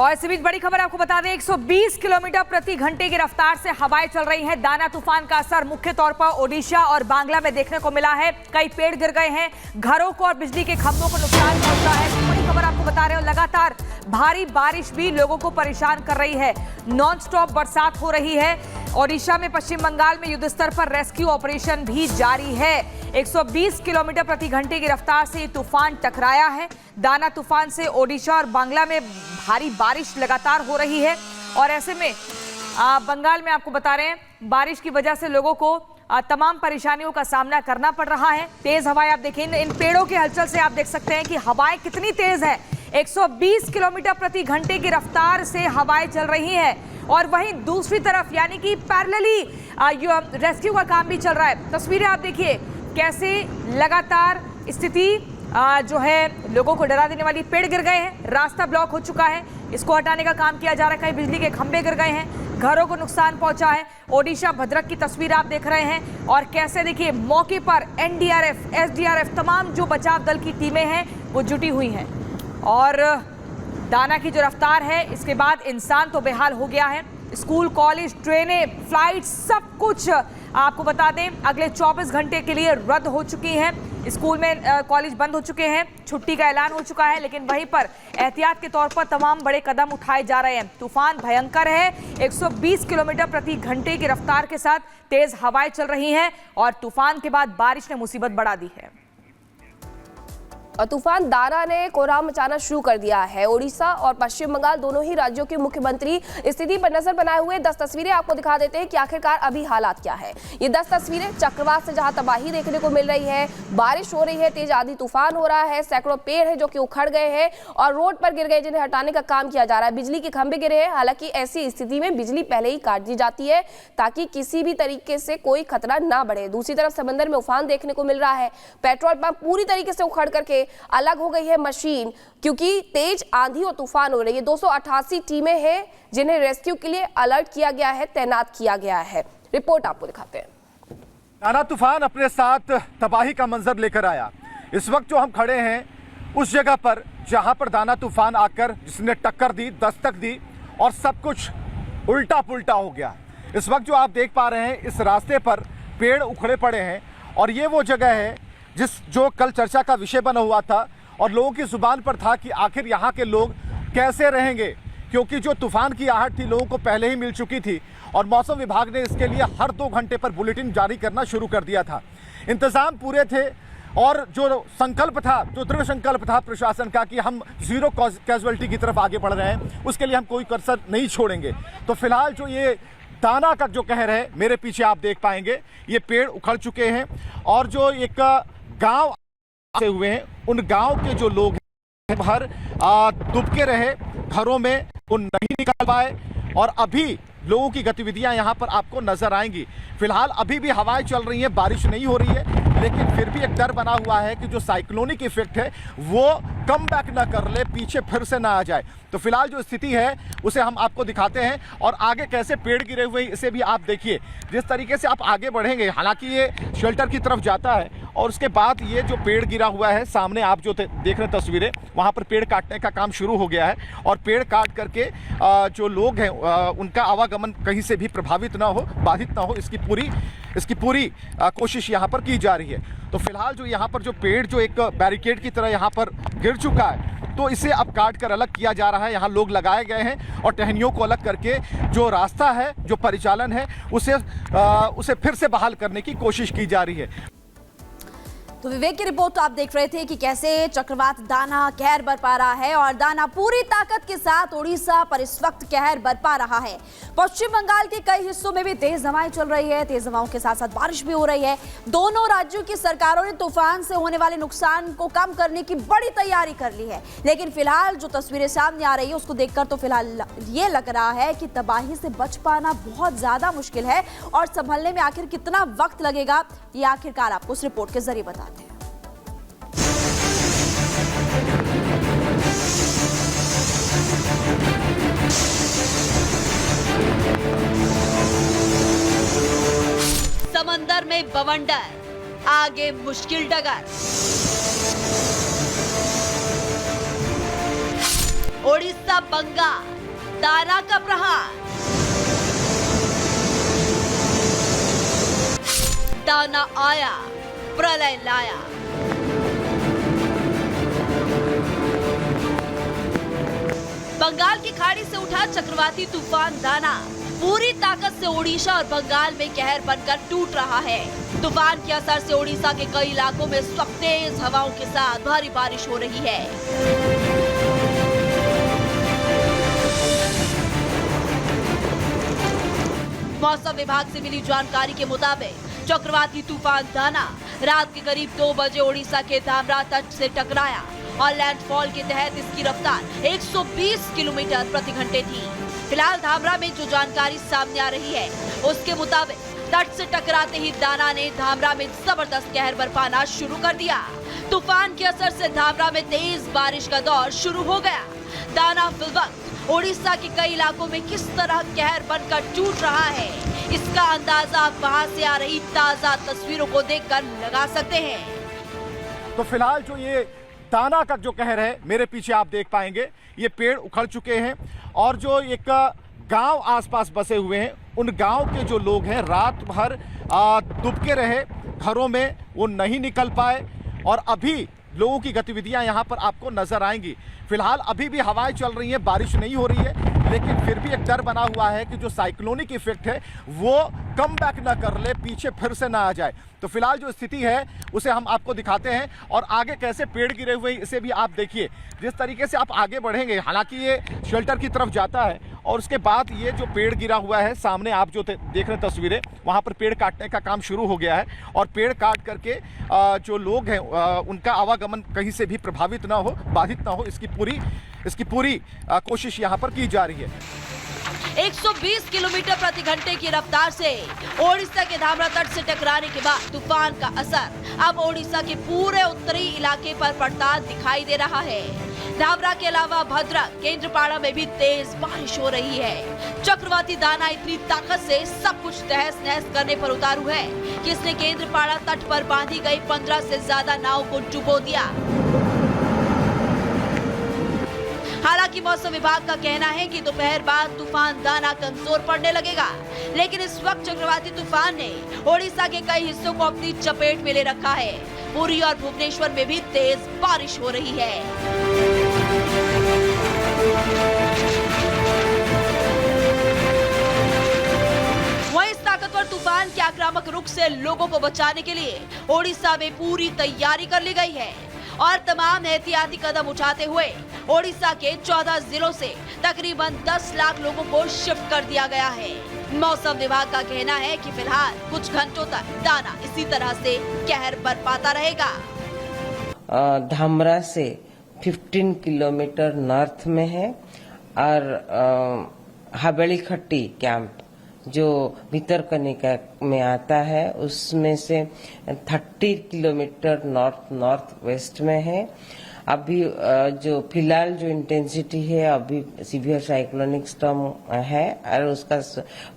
और इसी बीच बड़ी खबर आपको बता दें, 120 किलोमीटर प्रति घंटे की रफ्तार से हवाएं चल रही हैं। दाना तूफान का असर मुख्य तौर पर ओडिशा और बांग्ला में देखने को मिला है। कई पेड़ गिर गए हैं, घरों को और बिजली के खंभों को नुकसान पहुंचा है। बड़ी खबर आपको बता रहे हो, लगातार भारी बारिश भी लोगों को परेशान कर रही है। नॉन स्टॉप बरसात हो रही है। ओडिशा में पश्चिम बंगाल में युद्ध स्तर पर रेस्क्यू ऑपरेशन भी जारी है। 120 किलोमीटर प्रति घंटे की रफ्तार से तूफान टकराया है। दाना तूफान से ओडिशा और बांग्ला में भारी बारिश लगातार हो रही है और ऐसे में बंगाल में आपको बता रहे हैं, बारिश की वजह से लोगों को तमाम परेशानियों का सामना करना पड़ रहा है। तेज हवाएं आप देखें, इन पेड़ों के हलचल से आप देख सकते हैं कि हवाएं कितनी तेज है। 120 किलोमीटर प्रति घंटे की रफ्तार से हवाएं चल रही हैं और वहीं दूसरी तरफ यानी कि पैरेलली रेस्क्यू का काम भी चल रहा है। तस्वीरें आप देखिए कैसे लगातार स्थिति जो है लोगों को डरा देने वाली। पेड़ गिर गए हैं, रास्ता ब्लॉक हो चुका है, इसको हटाने का काम किया जा रहा है। कहीं बिजली के खंभे गिर गए हैं, घरों को नुकसान पहुंचा है। ओडिशा भद्रक की तस्वीर आप देख रहे हैं और कैसे देखिए मौके पर एनडीआरएफ, एसडीआरएफ, तमाम जो बचाव दल की टीमें हैं वो जुटी हुई हैं। और दाना की जो रफ्तार है, इसके बाद इंसान तो बेहाल हो गया है। स्कूल, कॉलेज, ट्रेनें, फ्लाइट, सब कुछ आपको बता दें अगले 24 घंटे के लिए रद्द हो चुकी हैं। स्कूल में कॉलेज बंद हो चुके हैं, छुट्टी का ऐलान हो चुका है, लेकिन वहीं पर एहतियात के तौर पर तमाम बड़े कदम उठाए जा रहे हैं। तूफान भयंकर है, 120 किलोमीटर प्रति घंटे की रफ्तार के साथ तेज हवाएं चल रही हैं और तूफान के बाद बारिश ने मुसीबत बढ़ा दी है। और तूफान दाना ने कोहराम मचाना शुरू कर दिया है। ओडिशा और पश्चिम बंगाल दोनों ही राज्यों के मुख्यमंत्री स्थिति पर नजर बनाए हुए 10 तस्वीरें आपको दिखा देते हैं कि आखिरकार अभी हालात क्या है। ये 10 तस्वीरें चक्रवात से जहां तबाही देखने को मिल रही है, बारिश हो रही है, तेज आंधी तूफान हो रहा है, सैकड़ों पेड़ है जो कि उखड़ गए हैं और रोड पर गिर गए जिन्हें हटाने का काम किया जा रहा है। बिजली के खंभे गिरे हैं, हालांकि ऐसी स्थिति में बिजली पहले ही काट दी जाती है ताकि किसी भी तरीके से कोई खतरा ना बढ़े। दूसरी तरफ समंदर में उफान देखने को मिल रहा है। पेट्रोल पंप पूरी तरीके से उखड़ करके अलग हो गई है मशीन, क्योंकि तेज आंधी और तूफान हो रही है। 288 टीमें हैं जिन्हें रेस्क्यू के लिए अलर्ट किया गया है, तैनात किया गया है। रिपोर्ट आपको दिखाते हैं। दाना तूफान अपने साथ तबाही का मंजर लेकर आया। इस वक्त जो हम खड़े हैं उस जगह पर जहां पर दाना तूफान आकर जिसने टक्कर दी, दस्तक दी और सब कुछ उल्टा पुल्टा हो गया। इस वक्त जो आप देख पा रहे हैं, इस रास्ते पर पेड़ उखड़े पड़े हैं और ये वो जगह है जो कल चर्चा का विषय बना हुआ था और लोगों की जुबान पर था कि आखिर यहाँ के लोग कैसे रहेंगे, क्योंकि जो तूफान की आहट थी लोगों को पहले ही मिल चुकी थी और मौसम विभाग ने इसके लिए हर 2 घंटे पर बुलेटिन जारी करना शुरू कर दिया था। इंतजाम पूरे थे और जो संकल्प था, जो दृढ़ संकल्प था प्रशासन का कि हम जीरो कैजुअलिटी की तरफ आगे बढ़ रहे हैं, उसके लिए हम कोई कसर नहीं छोड़ेंगे। तो फिलहाल जो ये दाना का जो कहर है, मेरे पीछे आप देख पाएंगे ये पेड़ उखड़ चुके हैं और जो एक गांव से हुए हैं, उन गांव के जो लोग हैं बाहर दुबके रहे घरों में, वो नहीं निकल पाए और अभी लोगों की गतिविधियां यहां पर आपको नजर आएंगी। फिलहाल अभी भी हवाएं चल रही हैं, बारिश नहीं हो रही है, लेकिन फिर भी एक डर बना हुआ है कि जो साइक्लोनिक इफेक्ट है वो कम बैक ना कर ले, पीछे फिर से ना आ जाए। तो फिलहाल जो स्थिति है उसे हम आपको दिखाते हैं और आगे कैसे पेड़ गिरे हुए हैं इसे भी आप देखिए। जिस तरीके से आप आगे बढ़ेंगे, हालांकि ये शेल्टर की तरफ जाता है और उसके बाद ये जो पेड़ गिरा हुआ है सामने आप जो देख रहे हैं तस्वीरें, वहाँ पर पेड़ काटने का काम शुरू हो गया है और पेड़ काट करके जो लोग हैं उनका आवागमन कहीं से भी प्रभावित ना हो, बाधित ना हो, इसकी पूरी कोशिश यहाँ पर की जा रही है। तो फिलहाल जो यहाँ पर जो पेड़ जो एक बैरिकेड की तरह यहाँ पर गिर चुका है, तो इसे अब काट कर अलग किया जा रहा है। यहाँ लोग लगाए गए हैं और टहनियों को अलग करके जो रास्ता है, जो परिचालन है, उसे फिर से बहाल करने की कोशिश की जा रही है। तो विवेक की रिपोर्ट तो आप देख रहे थे कि कैसे चक्रवात दाना कहर बरपा रहा है और दाना पूरी ताकत के साथ ओडिशा पर इस वक्त कहर बरपा रहा है। पश्चिम बंगाल के कई हिस्सों में भी तेज हवाएं चल रही है, तेज हवाओं के साथ साथ बारिश भी हो रही है। दोनों राज्यों की सरकारों ने तूफान से होने वाले नुकसान को कम करने की बड़ी तैयारी कर ली है, लेकिन फिलहाल जो तस्वीरें सामने आ रही है उसको देखकर तो फिलहाल ये लग रहा है कि तबाही से बच पाना बहुत ज्यादा मुश्किल है और संभलने में आखिर कितना वक्त लगेगा ये आखिरकार आपको इस रिपोर्ट के जरिए बताते हैं। समंदर में बवंडर, आगे मुश्किल डगर। ओडिशा बंगाल, दाना का प्रहार। दाना आया, प्रलय लाया। बंगाल की खाड़ी से उठा चक्रवाती तूफान दाना पूरी ताकत से ओडिशा और बंगाल में कहर बनकर टूट रहा है। तूफान के असर से ओडिशा के कई इलाकों में इस वक्त तेज हवाओं के साथ भारी बारिश हो रही है। मौसम विभाग से मिली जानकारी के मुताबिक चक्रवाती तूफान दाना रात के करीब 2 बजे ओडिशा के धामरा तट से टकराया और लैंडफॉल के तहत इसकी रफ्तार 120 किलोमीटर प्रति घंटे थी। फिलहाल धामरा में जो जानकारी सामने आ रही है उसके मुताबिक तट से टकराते ही दाना ने धामरा में जबरदस्त कहर बरपाना शुरू कर दिया। तूफान के असर से धामरा में तेज बारिश का दौर शुरू हो गया। दाना फिलवक्त ओडिशा के कई इलाकों में किस तरह कहर बनकर टूट रहा है, इसका अंदाजा आप वहां से आ रही ताजा तस्वीरों को देखकर लगा सकते हैं। तो फिलहाल जो ये दाना का जो कहर है, मेरे पीछे आप देख पाएंगे ये पेड़ उखड़ चुके हैं और जो एक गांव आसपास बसे हुए हैं उन गांव के जो लोग हैं रात भर दुबके रहे घरों में, वो नहीं निकल पाए और अभी लोगों की गतिविधियां यहां पर आपको नजर आएंगी। फिलहाल अभी भी हवाएं चल रही हैं, बारिश नहीं हो रही है, लेकिन फिर भी एक डर बना हुआ है कि जो साइक्लोनिक इफेक्ट है वो कम बैक ना कर ले, पीछे फिर से ना आ जाए। तो फिलहाल जो स्थिति है उसे हम आपको दिखाते हैं और आगे कैसे पेड़ गिरे हुए हैं इसे भी आप देखिए। जिस तरीके से आप आगे बढ़ेंगे, हालांकि ये शेल्टर की तरफ जाता है और उसके बाद ये जो पेड़ गिरा हुआ है सामने आप जो देख रहे हैं तस्वीरें, वहाँ पर पेड़ काटने का काम शुरू हो गया है और पेड़ काट करके जो लोग हैं उनका आवागमन कहीं से भी प्रभावित ना हो, बाधित ना हो, इसकी पूरी कोशिश यहाँ पर की जा रही है। 120 किलोमीटर प्रति घंटे की रफ्तार से ओडिशा के धामरा तट से टकराने के बाद तूफान का असर अब ओडिशा के पूरे उत्तरी इलाके पर पड़ता दिखाई दे रहा है। धामरा के अलावा भद्रक, केंद्रपाड़ा में भी तेज बारिश हो रही है। चक्रवाती दाना इतनी ताकत से सब कुछ तहस नहस करने पर उतारू है कि इसने केंद्रपाड़ा तट पर बांधी गई 15 से ज्यादा नाव को डुबो दिया। हालांकि मौसम विभाग का कहना है कि दोपहर बाद तूफान दाना कमजोर पड़ने लगेगा, लेकिन इस वक्त चक्रवाती तूफान ने ओडिशा के कई हिस्सों को अपनी चपेट में ले रखा है। पुरी और भुवनेश्वर में भी तेज बारिश हो रही है। वहीं इस ताकतवर तूफान के आक्रामक रुख से लोगों को बचाने के लिए ओडिशा में पूरी तैयारी कर ली गई है और तमाम एहतियाती कदम उठाते हुए ओडिशा के 14 जिलों से तकरीबन 10 लाख लोगों को शिफ्ट कर दिया गया है। मौसम विभाग का कहना है कि फिलहाल कुछ घंटों तक दाना इसी तरह से कहर बरपाता रहेगा। धामरा से 15 किलोमीटर नॉर्थ में है और हवेली खट्टी कैंप जो भितरकनिका में आता है उसमें से 30 किलोमीटर नॉर्थ वेस्ट में है। अभी जो फिलहाल जो इंटेंसिटी है अभी सीवियर साइक्लोनिक स्टॉर्म है और उसका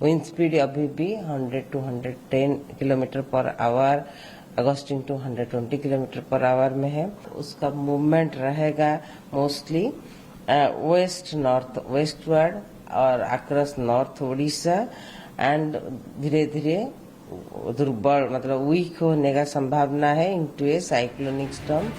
विंड स्पीड अभी भी 100 to 110 kilometre per hour, gusting to 120 kilometre per hour में है। उसका मूवमेंट रहेगा मोस्टली वेस्ट नॉर्थ वेस्टवर्ड और अक्रॉस नॉर्थ ओडिशा एंड धीरे धीरे दुर्बल मतलब वीक होने का संभावना है इनटू ए साइक्लोनिक स्टॉर्म।